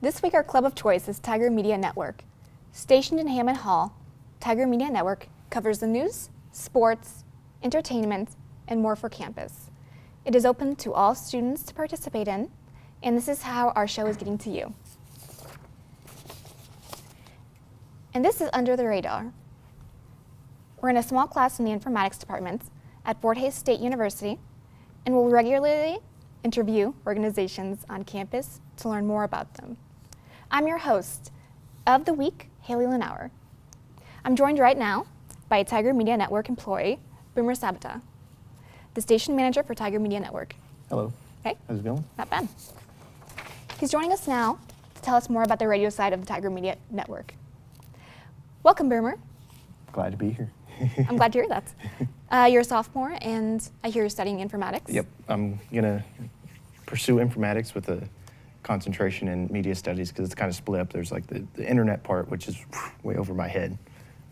This week, our club of choice is Tiger Media Network. Stationed in Hammond Hall, Tiger Media Network covers the news, sports, entertainment, and more for campus. It is open to all students to participate in, and this is how our show is getting to you. And this is Under the Radar. We're in a small class in the informatics department at Fort Hays State University, and we'll regularly interview organizations on campus to learn more about them. I'm your host of the week, Haley Lanauer. I'm joined right now by a Tiger Media Network employee, Boomer Sabata, the station manager for Tiger Media Network. Hello. Hey. How's it going? Not bad. He's joining us now to tell us more about the radio side of the Tiger Media Network. Welcome, Boomer. Glad to be here. I'm glad to hear that. You're a sophomore, and I hear you're studying informatics. Yep, I'm gonna pursue informatics with a concentration in media studies because it's kind of split up. There's like the internet part, which is way over my head,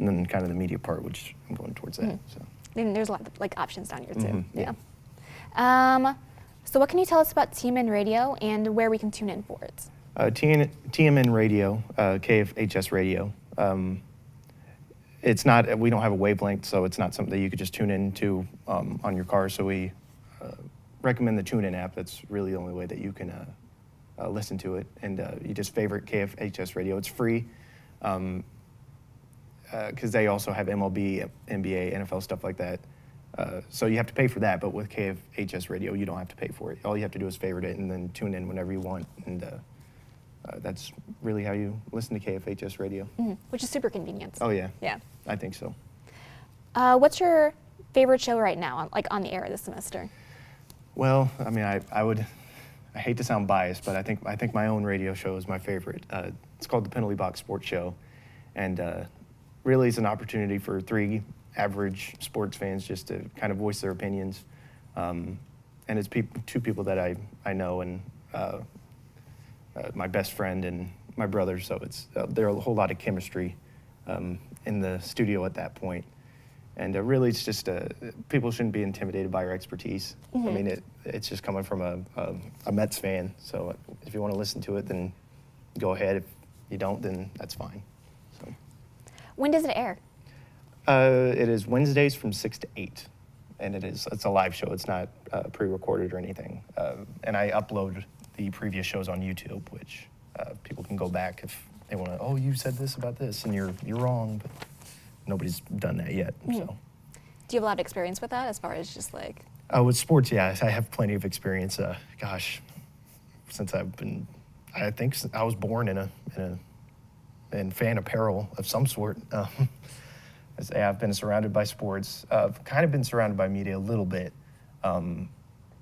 and then kind of the media part, which I'm going towards that. So. And there's a lot of like options down here too. Yeah. So what can you tell us about TMN Radio and where we can tune in for it? TMN Radio, KFHS Radio. It's not, we don't have a wavelength, so it's not something that you could just tune into on your car. So we recommend the TuneIn app. That's really the only way that you can listen to it. And you just favorite KFHS Radio. It's free because they also have MLB, NBA, NFL, stuff like that. So you have to pay for that, but with KFHS Radio, you don't have to pay for it. All you have to do is favorite it and then tune in whenever you want. And that's really how you listen to KFHS Radio. Which is super convenient. Oh, yeah. Yeah. I think so. What's your favorite show right now, like on the air this semester? Well, I mean, I hate to sound biased, but I think my own radio show is my favorite. It's called the Penalty Box Sports Show, and really it's an opportunity for three average sports fans just to kind of voice their opinions. And it's two people that I know, and my best friend and my brother, so it's there are a whole lot of chemistry in the studio at that point. And really, it's just people shouldn't be intimidated by our expertise. I mean, it's just coming from a Mets fan. So if you want to listen to it, then go ahead. If you don't, then that's fine. So. When does it air? It is Wednesdays from 6 to 8, and it's a live show. It's not pre-recorded or anything. And I upload the previous shows on YouTube, which people can go back if they want to. Oh, you said this about this, and you're wrong. But nobody's done that yet. So. Do you have a lot of experience with that, as far as just like? With sports, yeah, I have plenty of experience. Gosh, since I think I was born in fan apparel of some sort. I've been surrounded by sports. I've kind of been surrounded by media a little bit.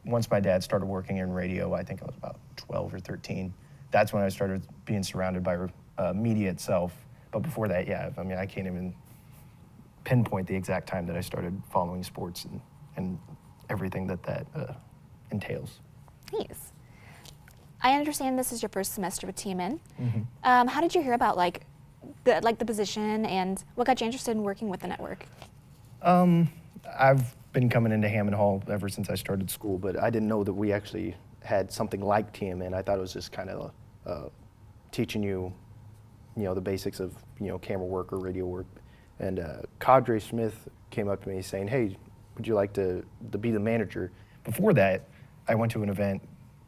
Once my dad started working in radio, I think I was about 12 or 13. That's when I started being surrounded by media itself. But before that, yeah, I mean, I can't even pinpoint the exact time that I started following sports and everything that entails. Nice. I understand this is your first semester with TMN. How did you hear about the position, and what got you interested in working with the network? I've been coming into Hammond Hall ever since I started school, but I didn't know that we actually had something like TMN. I thought it was just kind of teaching you the basics of camera work or radio work. And Cadre Smith came up to me saying, "Hey, would you like to be the manager?" Before that, I went to an event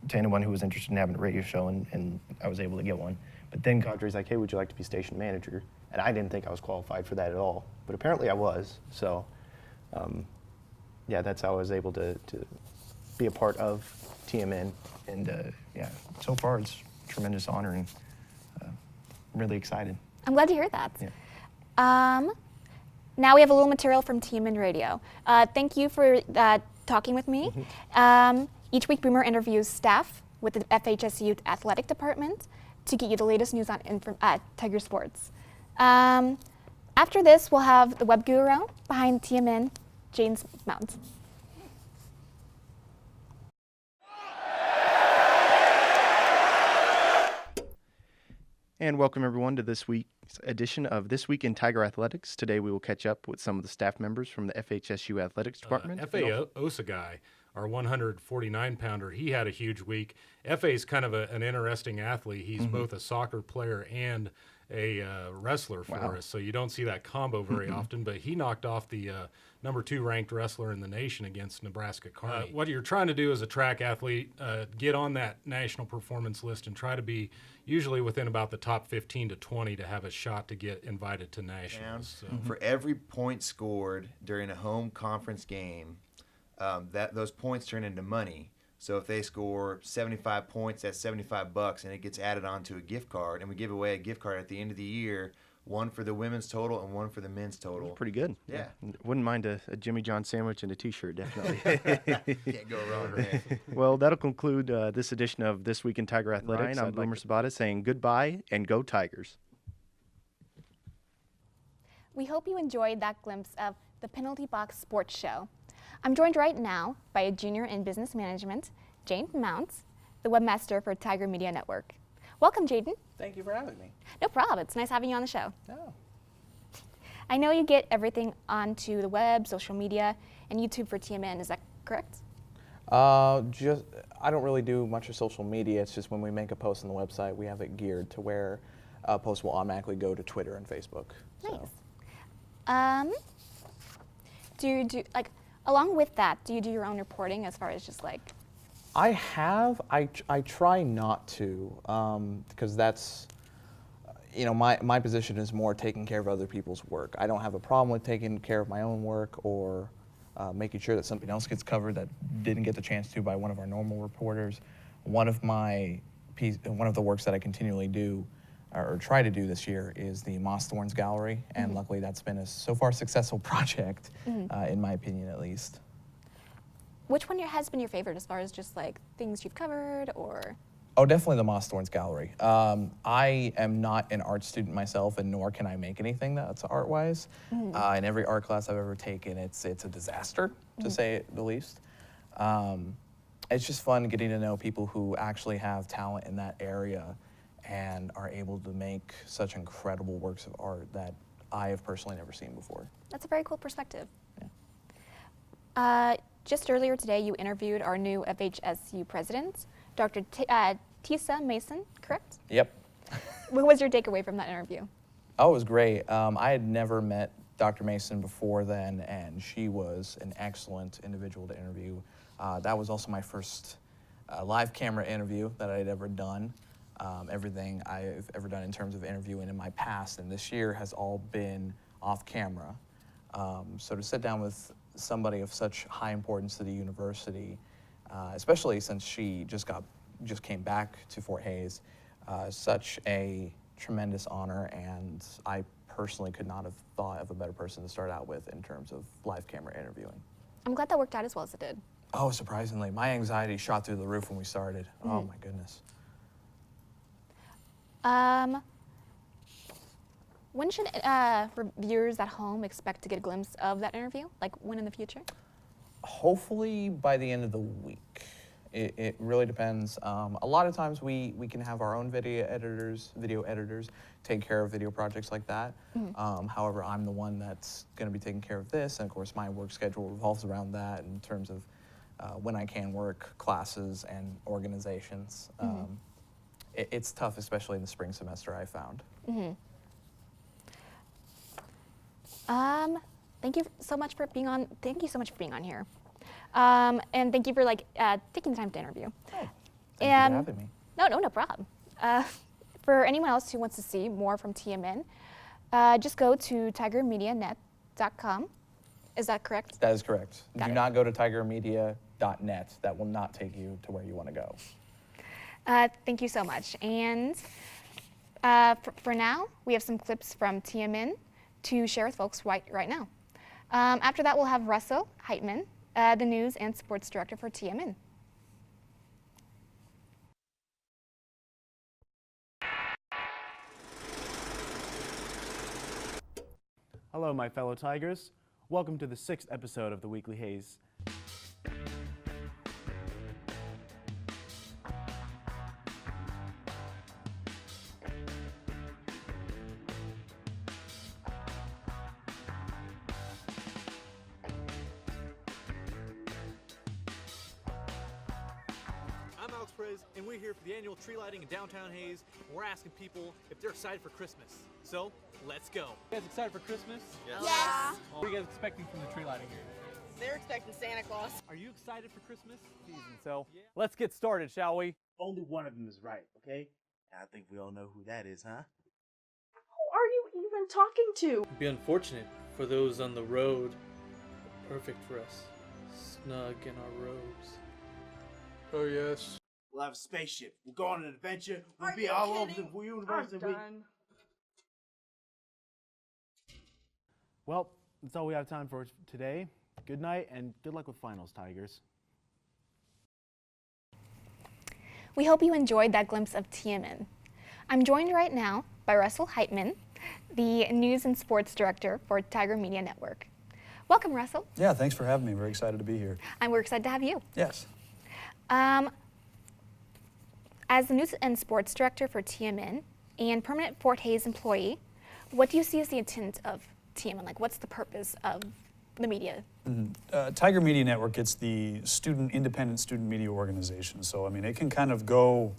to anyone who was interested in having a radio show, and I was able to get one. But then Cadre's like, "Hey, would you like to be station manager?" And I didn't think I was qualified for that at all, but apparently I was. So, yeah, that's how I was able to be a part of TMN. And yeah, so far it's a tremendous honor, and I'm really excited. I'm glad to hear that. Yeah. Now we have a little material from TMN Radio. Thank you for talking with me. Each week, Boomer interviews staff with the FHSU Athletic Department to get you the latest news on Tiger sports. After this, we'll have the web guru behind TMN, James Mount. And welcome everyone to this week's edition of This Week in Tiger Athletics. Today we will catch up with some of the staff members from the FHSU Athletics Department. F.A. Osagai, our 149-pounder, he had a huge week. F.A. is kind of an interesting athlete. He's both a soccer player and a wrestler for us, so you don't see that combo very often, but he knocked off the number 2 ranked wrestler in the nation against Nebraska Kearney. What you're trying to do as a track athlete, get on that national performance list and try to be usually within about the top 15 to 20 to have a shot to get invited to nationals. So. For every point scored during a home conference game, those points turn into money. So if they score 75 points, that's $75, and it gets added onto a gift card, and we give away a gift card at the end of the year, one for the women's total and one for the men's total. Pretty good. Yeah. Wouldn't mind a Jimmy John sandwich and a T-shirt, definitely. Can't go wrong. Well, that'll conclude this edition of This Week in Tiger Athletics. I'm Boomer Sabata saying goodbye and go Tigers. We hope you enjoyed that glimpse of the Penalty Box Sports Show. I'm joined right now by a junior in business management, Jaden Mounts, the webmaster for Tiger Media Network. Welcome, Jaden. Thank you for having me. No problem. It's nice having you on the show. Oh. I know you get everything onto the web, social media, and YouTube for TMN. Is that correct? I don't really do much of social media. It's just when we make a post on the website, we have it geared to where a post will automatically go to Twitter and Facebook. Nice. Do you do, like, along with that, do you do your own reporting as far as just like? I try not to, because that's, my position is more taking care of other people's work. I don't have a problem with taking care of my own work or making sure that something else gets covered that didn't get the chance to by one of our normal reporters. One of the works that I continually do or try to do this year is the Moss Thorns Gallery, and luckily that's been a so far successful project, in my opinion at least. Which one has been your favorite as far as just like things you've covered or? Oh, definitely the Moss Thorns Gallery. I am not an art student myself, and nor can I make anything that's art-wise. In every art class I've ever taken, it's a disaster, to say it the least. It's just fun getting to know people who actually have talent in that area and are able to make such incredible works of art that I have personally never seen before. That's a very cool perspective. Yeah. Just earlier today, you interviewed our new FHSU president, Dr. Tisa Mason, correct? Yep. What was your takeaway from that interview? Oh, it was great. I had never met Dr. Mason before then, and she was an excellent individual to interview. That was also my first live camera interview that I had ever done. Everything I've ever done in terms of interviewing in my past and this year has all been off camera. So to sit down with somebody of such high importance to the university, especially since she just came back to Fort Haze, such a tremendous honor, and I personally could not have thought of a better person to start out with in terms of live camera interviewing. I'm glad that worked out as well as it did. Oh, surprisingly. My anxiety shot through the roof when we started. Oh my goodness. When should viewers at home expect to get a glimpse of that interview? Like when in the future? Hopefully by the end of the week. It really depends. A lot of times we can have our own video editors take care of video projects like that. However, I'm the one that's going to be taking care of this, and of course my work schedule revolves around that in terms of when I can work, classes, and organizations. It's tough, especially in the spring semester, I found. Thank you so much for being on. Thank you so much for being on here, and thank you for taking the time to interview. Oh, thank you for having me. No problem. For anyone else who wants to see more from TMN, just go to tigermedianet.com. Is that correct? That is correct. Got Do it. not go to tigermedia.net. That will not take you to where you want to go. Thank you so much. And for now, we have some clips from TMN to share with folks right now. After that, we'll have Russell Heitman, the News and Sports Director for TMN. Hello, my fellow Tigers. Welcome to the 6th episode of the Weekly Haze. And we're here for the annual tree lighting in downtown Haze. And we're asking people if they're excited for Christmas. So, let's go. You guys excited for Christmas? Yes. Yes. What are you guys expecting from the tree lighting here? They're expecting Santa Claus. Are you excited for Christmas season? So, let's get started, shall we? Only one of them is right, okay? I think we all know who that is, huh? Who are you even talking to? It'd be unfortunate for those on the road, but perfect for us, snug in our robes. Oh, yes. We'll have a spaceship. We'll go on an adventure. We'll Are be you all over kidding? the universe. I'm and done. Well, that's all we have time for today. Good night and good luck with finals, Tigers. We hope you enjoyed that glimpse of TMN. I'm joined right now by Russell Heitman, the News and Sports Director for Tiger Media Network. Welcome, Russell. Yeah, thanks for having me. Very excited to be here. And we're excited to have you. Yes. As the News and Sports Director for TMN and permanent Fort Hays employee, what do you see as the intent of TMN? Like, what's the purpose of the media? Tiger Media Network, it's the independent student media organization. So, I mean, it can kind of go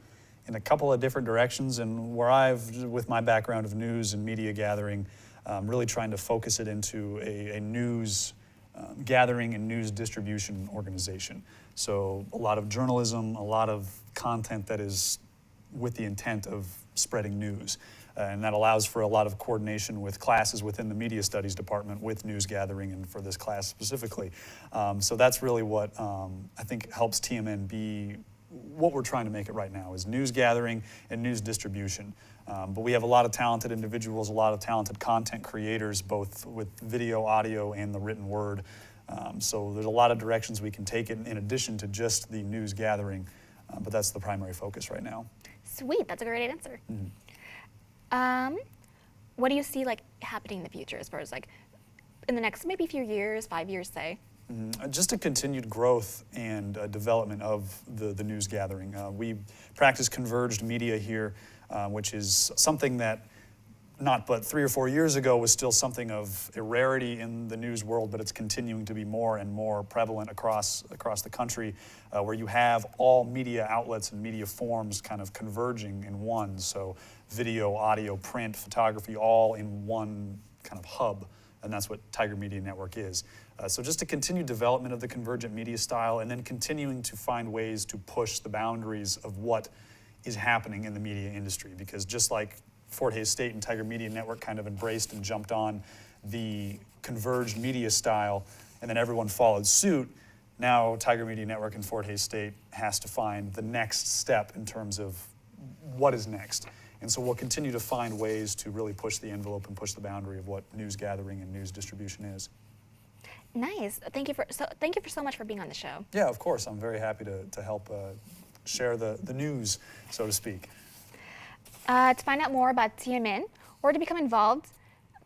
in a couple of different directions. And where with my background of news and media gathering, really trying to focus it into a news gathering and news distribution organization. So a lot of journalism, a lot of content that is with the intent of spreading news. And that allows for a lot of coordination with classes within the media studies department with news gathering and for this class specifically. So that's really what I think helps TMN be what we're trying to make it right now is news gathering and news distribution. But we have a lot of talented individuals, a lot of talented content creators, both with video, audio, and the written word. So there's a lot of directions we can take it in addition to just the news gathering, but that's the primary focus right now. Sweet, that's a great answer. What do you see like happening in the future as far as like in the next maybe few years, 5 years, say? Just a continued growth and development of the news gathering. We practice converged media here, which is something that not but 3 or 4 years ago was still something of a rarity in the news world, but it's continuing to be more and more prevalent across the country, where you have all media outlets and media forms kind of converging in one. So video, audio, print, photography, all in one kind of hub, and that's what Tiger Media Network is. So just a continued development of the convergent media style, and then continuing to find ways to push the boundaries of what is happening in the media industry, because just like Fort Hays State and Tiger Media Network kind of embraced and jumped on the converged media style, and then everyone followed suit. Now Tiger Media Network and Fort Hays State has to find the next step in terms of what is next. And so we'll continue to find ways to really push the envelope and push the boundary of what news gathering and news distribution is. Nice. Thank you for so much for being on the show. Yeah, of course. I'm very happy to help share the news, so to speak. To find out more about TMN or to become involved,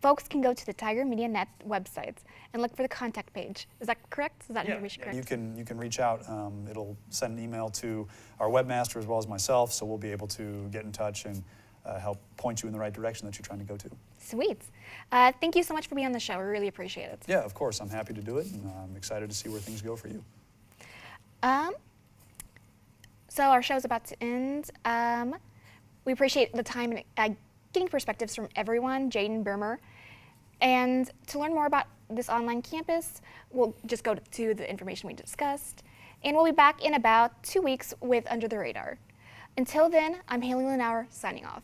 folks can go to the Tiger Media Net website and look for the contact page. Is that correct? Is that information correct? You can reach out. It'll send an email to our webmaster as well as myself, so we'll be able to get in touch and help point you in the right direction that you're trying to go to. Sweet. Thank you so much for being on the show. We really appreciate it. Yeah, of course. I'm happy to do it, and I'm excited to see where things go for you. So our show's about to end. We appreciate the time and getting perspectives from everyone, Jaden Burmer. And to learn more about this online campus, we'll just go to the information we discussed. And we'll be back in about 2 weeks with Under the Radar. Until then, I'm Haley Lanauer signing off.